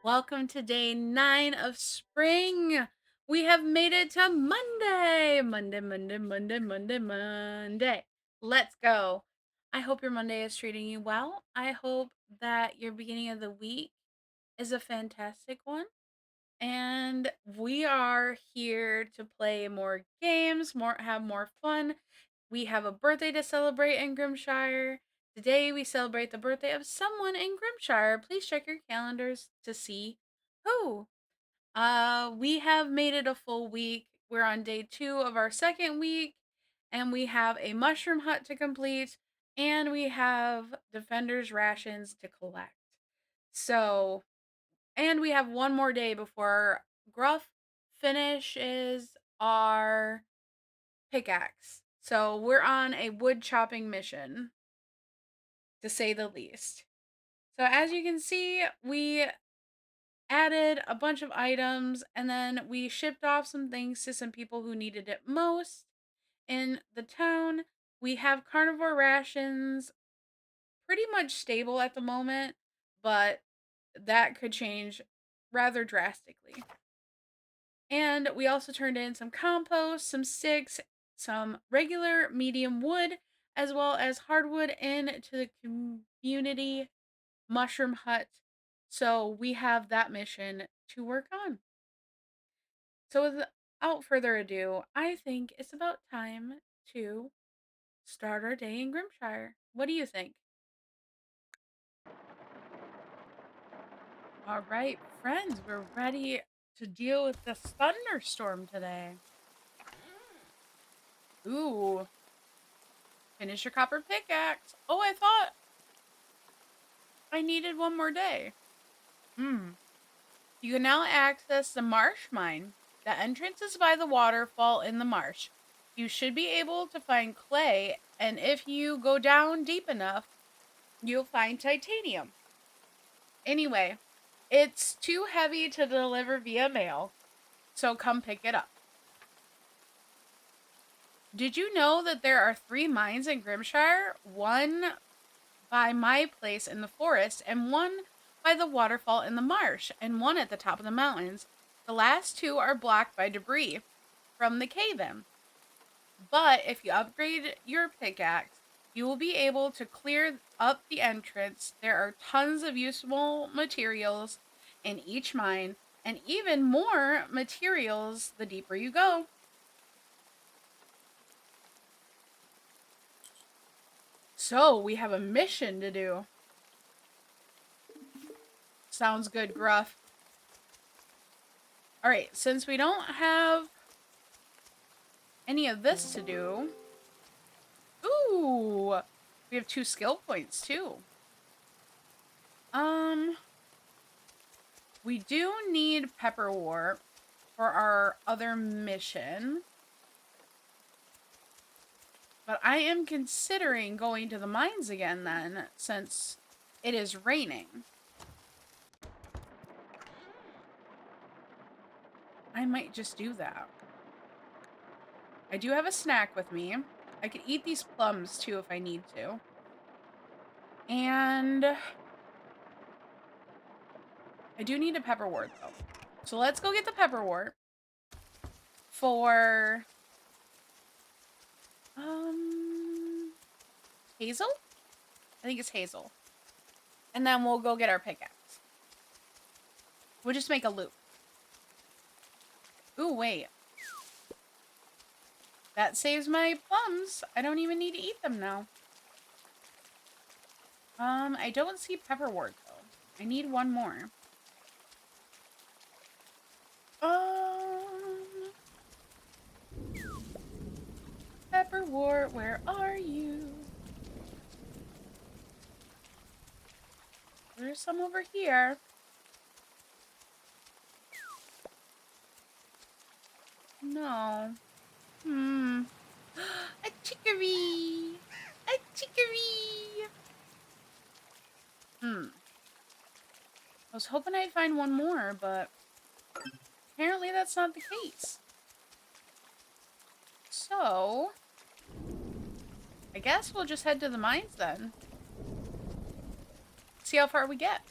Welcome to day 9 of spring. We have made it to Monday. Monday. Let's go. I hope your Monday is treating you well. I hope that your beginning of the week is a fantastic one. And we are here to play more games, have more fun. We have a birthday to celebrate in Grimshire. Today we celebrate the birthday of someone in Grimshire. Please check your calendars to see who. We have made it a full week. We're on day 2 of our second week, and we have a mushroom hut to complete, and we have defenders rations to collect. So, and we have one more day before Gruff finishes our pickaxe. So we're on a wood chopping mission, to say the least. So as you can see, we added a bunch of items and then we shipped off some things to some people who needed it most in the town. We have carnivore rations pretty much stable at the moment, but that could change rather drastically. And we also turned in some compost, some sticks, some regular medium wood, as well as hardwood into the community mushroom hut. So we have that mission to work on. So without further ado, I think it's about time to start our day in Grimshire. What do you think? All right, friends, we're ready to deal with this thunderstorm today. Ooh, finish your copper pickaxe. Oh, I thought I needed one more day. You can now access the marsh mine. The entrance is by the waterfall in the marsh. You should be able to find clay, and if you go down deep enough, you'll find titanium. Anyway, it's too heavy to deliver via mail, so come pick it up. Did you know that there are 3 mines in Grimshire? One by my place in the forest, and one by the waterfall in the marsh, and one at the top of the mountains. The last 2 are blocked by debris from the cave-in. But if you upgrade your pickaxe, you will be able to clear up the entrance. There are tons of useful materials in each mine, and even more materials the deeper you go. So, we have a mission to do. Sounds good, Gruff. Alright, since we don't have any of this to do... Ooh! We have 2 skill points, too. We do need pepperwort for our other mission. But I am considering going to the mines again then, since it is raining. I might just do that. I do have a snack with me. I could eat these plums too if I need to. And I do need a pepperwort though. So let's go get the pepperwort for Hazel? I think it's Hazel. And then we'll go get our pickaxe. We'll just make a loop. Ooh, wait. That saves my plums. I don't even need to eat them now. I don't see pepperwort though. I need one more. Pepperwort, where are you? There's some over here. No. A chicory! A chicory! I was hoping I'd find one more, but apparently that's not the case. So, I guess we'll just head to the mines then. See how far we get.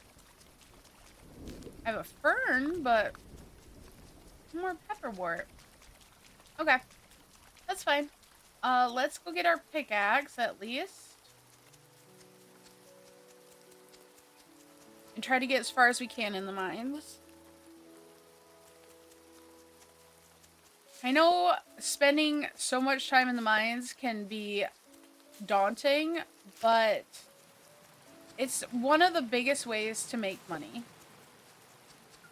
I have a fern, but more pepperwort. Okay, that's fine. Let's go get our pickaxe at least. And try to get as far as we can in the mines. I know spending so much time in the mines can be daunting, but it's one of the biggest ways to make money.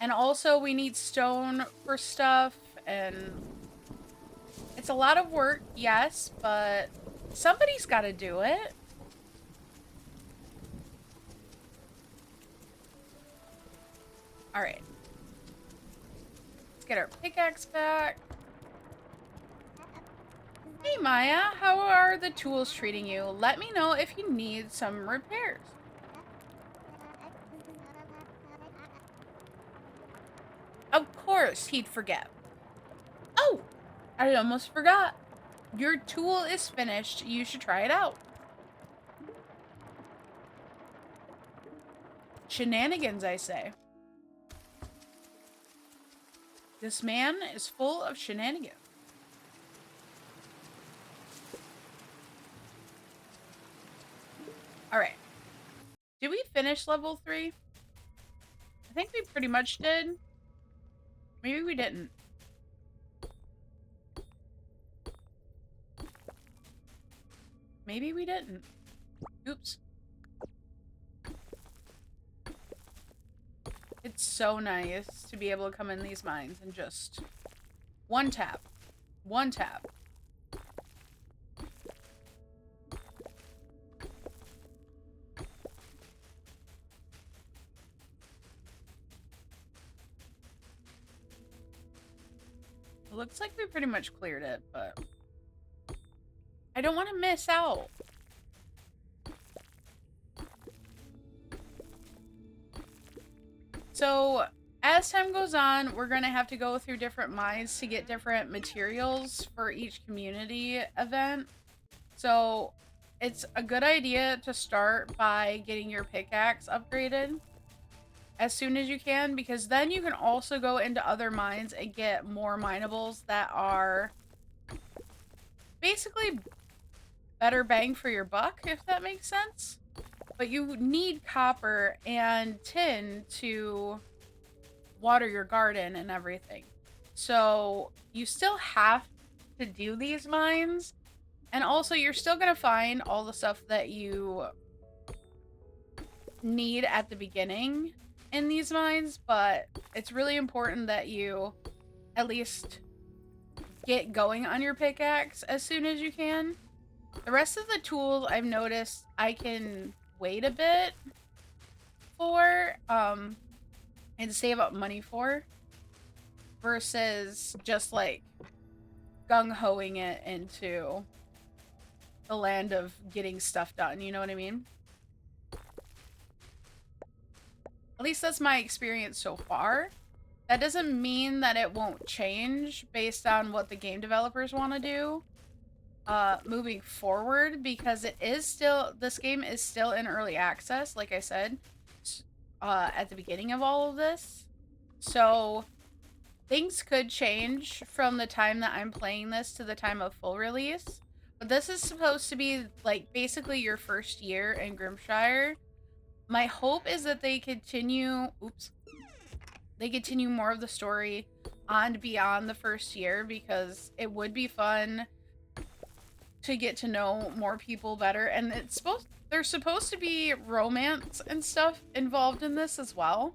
And also we need stone for stuff, and it's a lot of work, yes, but somebody's got to do it. All right. Let's get our pickaxe back. Hey Maya, how are the tools treating you? Let me know if you need some repairs. Of course he'd forget. Oh, I almost forgot. Your tool is finished. You should try it out. Shenanigans, I say. This man is full of shenanigans. All right. Did we finish level 3? I think we pretty much did. Maybe we didn't. Maybe we didn't. Oops. It's so nice to be able to come in these mines and just one tap. One tap. It looks like we pretty much cleared it, but I don't want to miss out. So as time goes on, we're going to have to go through different mines to get different materials for each community event. So it's a good idea to start by getting your pickaxe upgraded as soon as you can, because then you can also go into other mines and get more minables that are basically better bang for your buck, if that makes sense. But you need copper and tin to water your garden and everything. So you still have to do these mines. And also you're still going to find all the stuff that you need at the beginning in these mines, but it's really important that you at least get going on your pickaxe as soon as you can. The rest of the tools I've noticed I can wait a bit for and save up money for versus just like gung-hoing it into the land of getting stuff done, you know what I mean? At least that's my experience so far. That doesn't mean that it won't change based on what the game developers want to do moving forward, because it is still, this game is still in early access, like I said, at the beginning of all of this. So things could change from the time that I'm playing this to the time of full release. But this is supposed to be like basically your first year in Grimshire. My hope is that they continue, they continue more of the story on beyond the first year, because it would be fun to get to know more people better. And there's supposed to be romance and stuff involved in this as well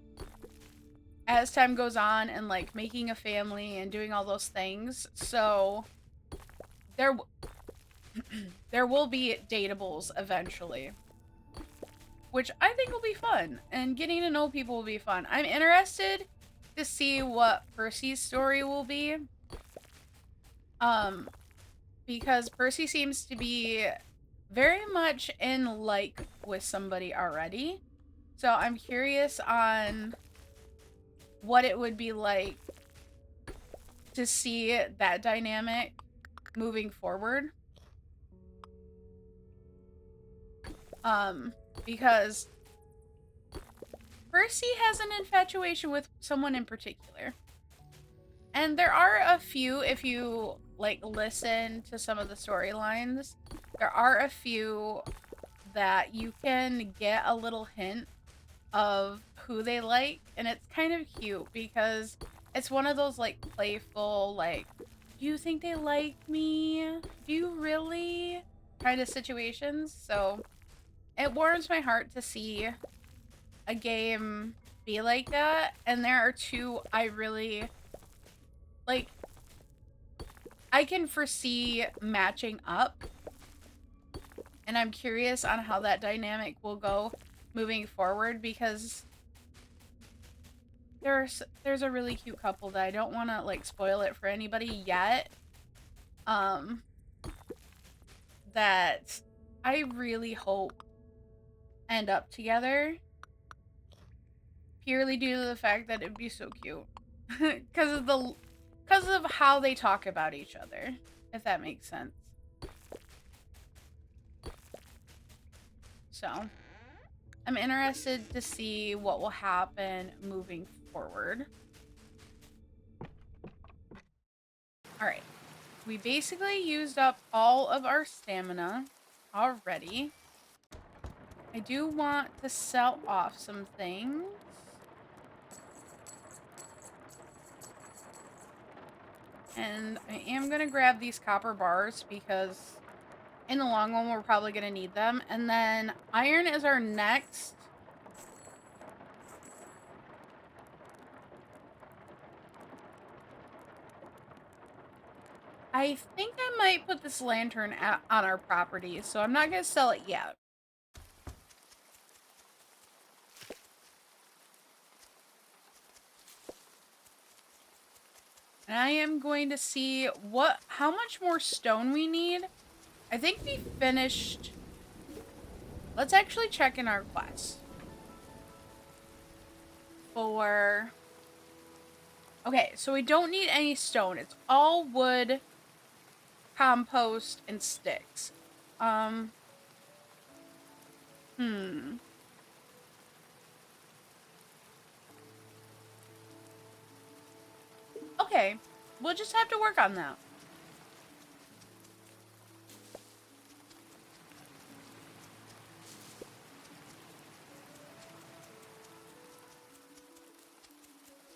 as time goes on, and like making a family and doing all those things. So there will be dateables eventually, which I think will be fun, and getting to know people will be fun. I'm interested to see what Percy's story will be. Because Percy seems to be very much in like with somebody already. So I'm curious on what it would be like to see that dynamic moving forward. Because Percy has an infatuation with someone in particular. And there are a few, if you like listen to some of the storylines, there are a few that you can get a little hint of who they like, and it's kind of cute because it's one of those like playful, like, do you think they like me? Do you really? Kind of situations. So it warms my heart to see a game be like that. And there are two I really like. I can foresee matching up, and I'm curious on how that dynamic will go moving forward because there's a really cute couple that I don't want to like spoil it for anybody yet. That I really hope end up together, purely due to the fact that it'd be so cute because of how they talk about each other, if that makes sense. So I'm interested to see what will happen moving forward. All right, we basically used up all of our stamina already. I do want to sell off some things. And I am going to grab these copper bars because in the long run, we're probably going to need them. And then iron is our next. I think I might put this lantern on our property, so I'm not going to sell it yet. And I am going to see how much more stone we need. I think we finished. Let's actually check in our quest. Okay, so we don't need any stone. It's all wood, compost, and sticks. Okay, we'll just have to work on that.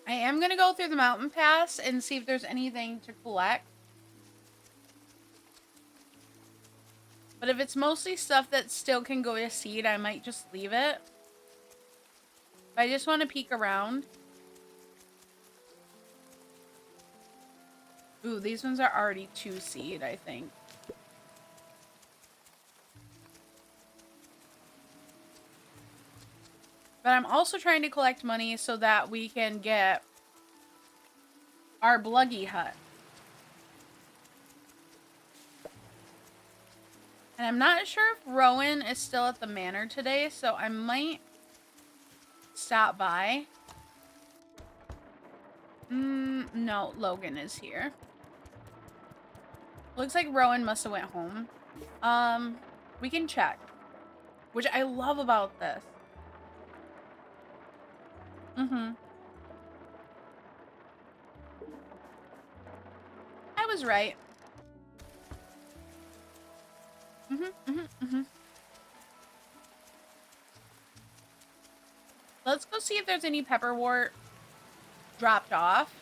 I am going to go through the mountain pass and see if there's anything to collect. But if it's mostly stuff that still can go to seed, I might just leave it. But I just want to peek around. Ooh, these ones are already 2 seed, I think. But I'm also trying to collect money so that we can get our Bluggy hut. And I'm not sure if Rowan is still at the manor today, so I might stop by. No, Logan is here. Looks like Rowan must have went home. We can check. Which I love about this. I was right. Let's go see if there's any pepperwort dropped off.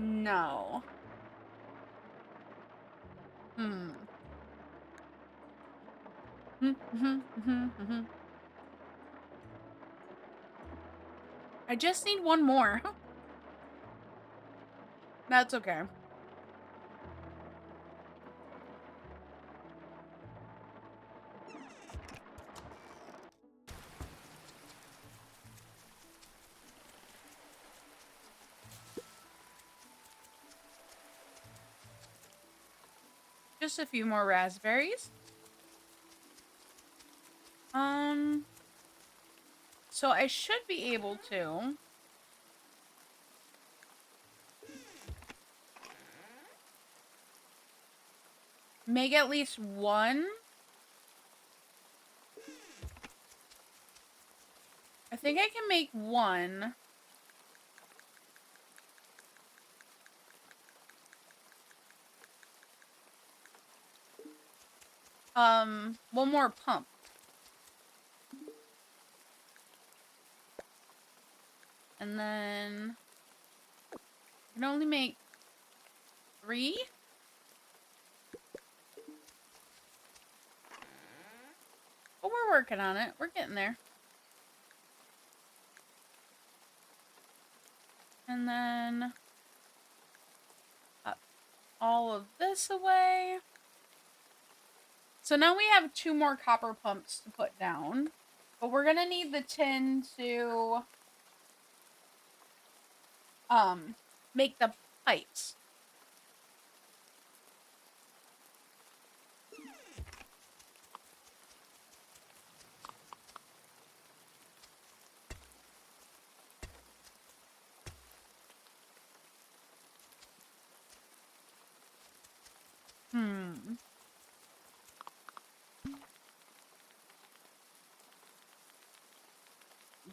No. I just need one more. That's okay. Just a few more raspberries. So I should be able to make at least one. I think I can make one. One more pump. And then I can only make 3. But we're working on it. We're getting there. And then all of this away. So now we have 2 more copper pumps to put down. But we're gonna need the tin to make the pipes.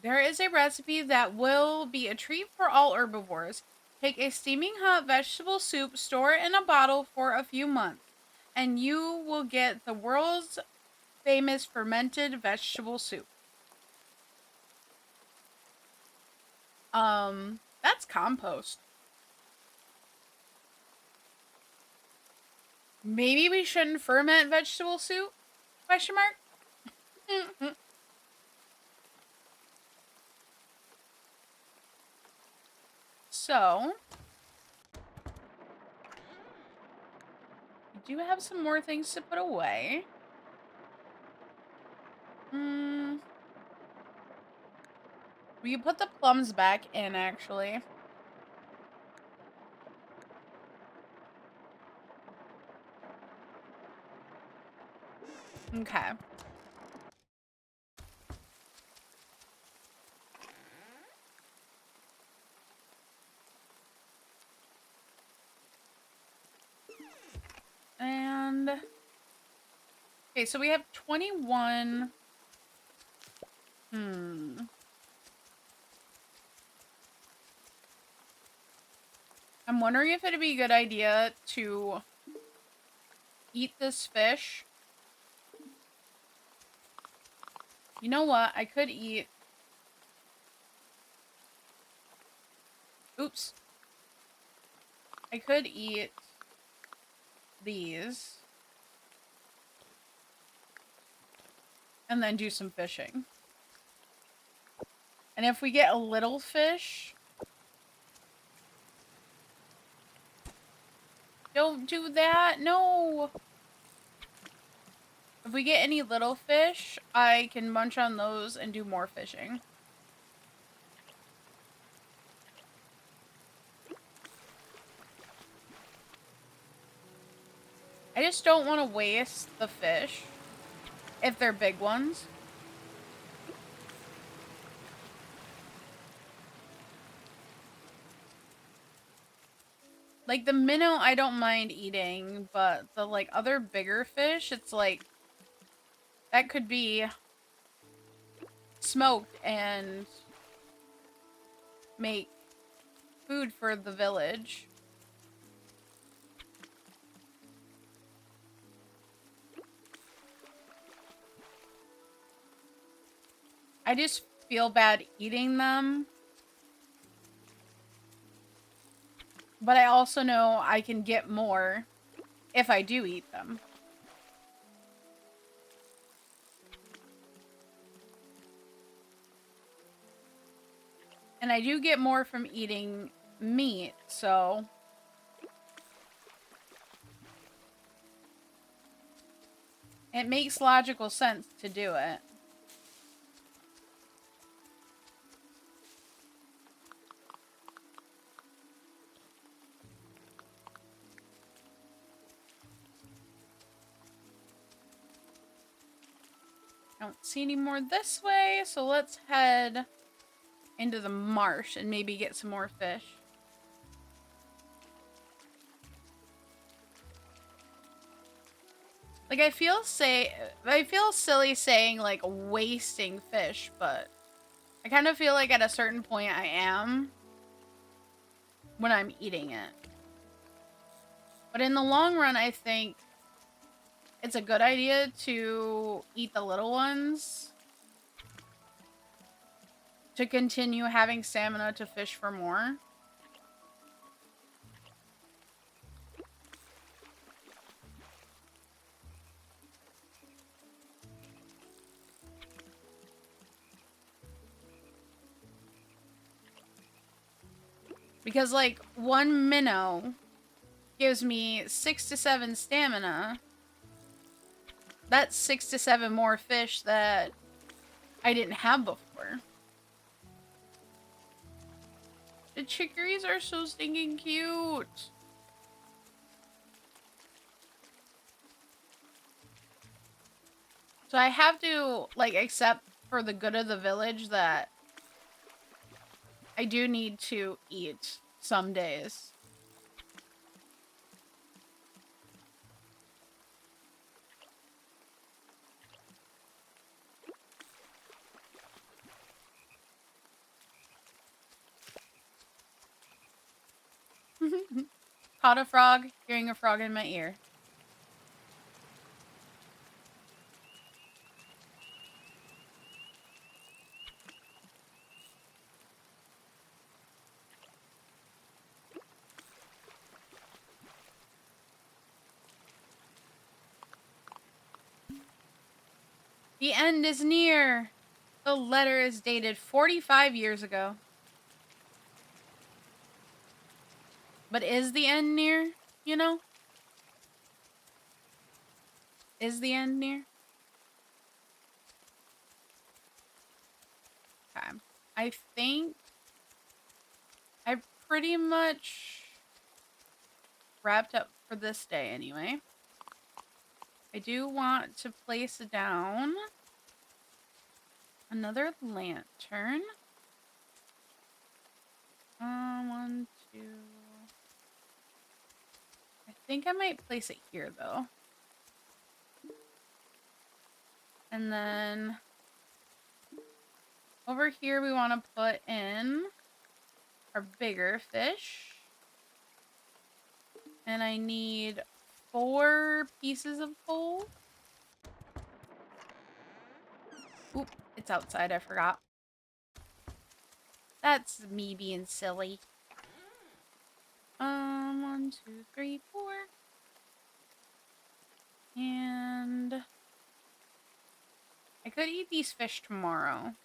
There is a recipe that will be a treat for all herbivores. Take a steaming hot vegetable soup, store it in a bottle for a few months, and you will get the world's famous fermented vegetable soup. That's compost. Maybe we shouldn't ferment vegetable soup? Question mark? So, we do have some more things to put away. We can put the plums back in, actually. Okay. And okay, so we have 21. I'm wondering if it'd be a good idea to eat this fish. You know what? I could eat... Oops. I could eat these. And then do some fishing. And if we get a little fish... Don't do that! No! If we get any little fish, I can munch on those and do more fishing. I just don't want to waste the fish if they're big ones. Like, the minnow, I don't mind eating, but the, like, other bigger fish, it's like... That could be smoked and make food for the village. I just feel bad eating them. But I also know I can get more if I do eat them. And I do get more from eating meat, so... It makes logical sense to do it. I don't see any more this way, so let's head into the marsh and maybe get some more fish. Like, I feel silly saying, like, wasting fish, but I kind of feel like at a certain point I am when I'm eating it. But in the long run, I think it's a good idea to eat the little ones to continue having stamina to fish for more. Because, like, one minnow gives me 6 to 7 stamina. That's 6 to 7 more fish that I didn't have before. The chicories are so stinking cute. So I have to, like, accept for the good of the village that I do need to eat some days. Caught a frog, hearing a frog in my ear. The end is near. The letter is dated 45 years ago. But is the end near? You know? Is the end near? Okay. I think I pretty much wrapped up for this day anyway. I do want to place down another lantern. One, two. I think I might place it here though. And then over here we want to put in our bigger fish. And I need 4 pieces of coal. Oop, it's outside, I forgot. That's me being silly. 1, 2, 3, 4. And I could eat these fish tomorrow,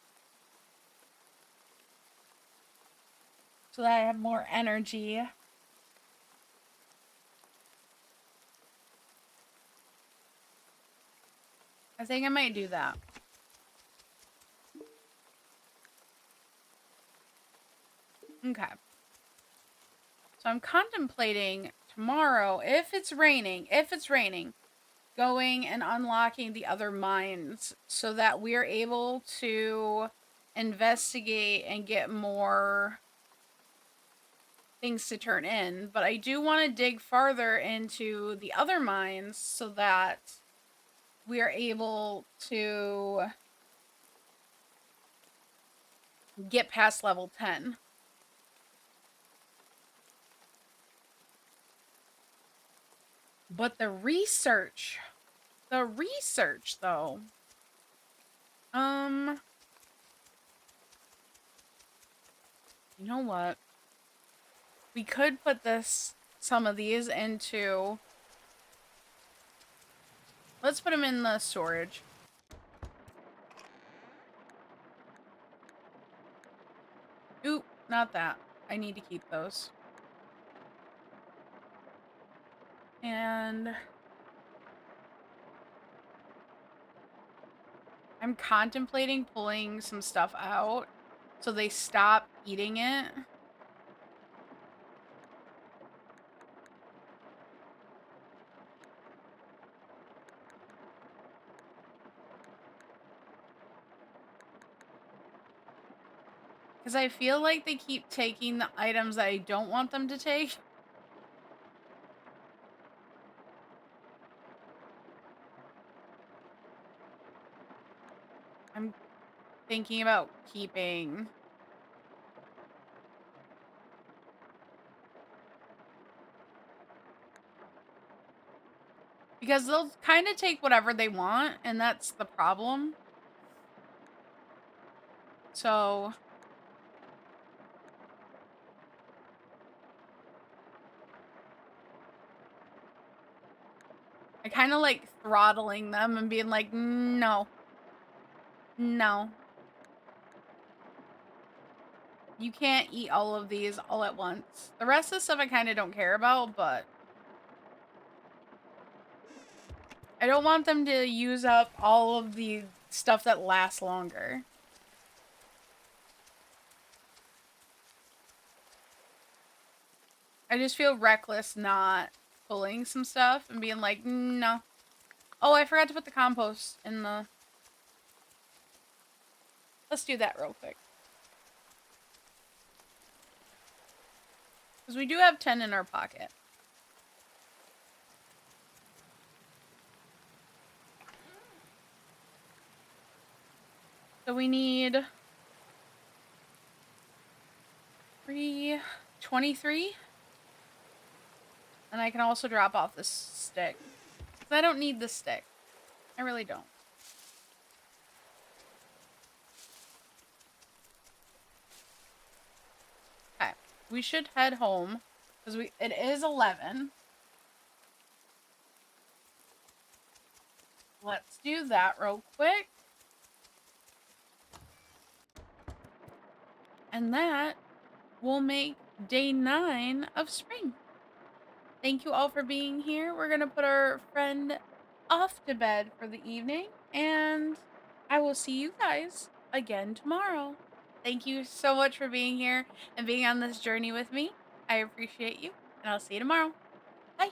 so that I have more energy. I think I might do that. Okay. So I'm contemplating tomorrow, if it's raining, going and unlocking the other mines so that we're able to investigate and get more things to turn in. But I do want to dig farther into the other mines so that we are able to get past level 10. But the research though. You know what? We could put some of these into, let's put them in the storage. Oop, not that. I need to keep those. And I'm contemplating pulling some stuff out so they stop eating it. Because I feel like they keep taking the items that I don't want them to take. thinking about keeping. Because they'll kind of take whatever they want, and that's the problem. So I kind of like throttling them and being like, no, no. You can't eat all of these all at once. The rest of the stuff I kind of don't care about, but I don't want them to use up all of the stuff that lasts longer. I just feel reckless not pulling some stuff and being like, no. Oh, I forgot to put the compost in the... Let's do that real quick. Because we do have 10 in our pocket. So we need 23. And I can also drop off this stick. Because I don't need this stick. I really don't. Okay. We should head home. Because it is 11. Let's do that real quick. And that will make day 9 of spring. Thank you all for being here. We're going to put our friend off to bed for the evening. And I will see you guys again tomorrow. Thank you so much for being here and being on this journey with me. I appreciate you. And I'll see you tomorrow. Bye.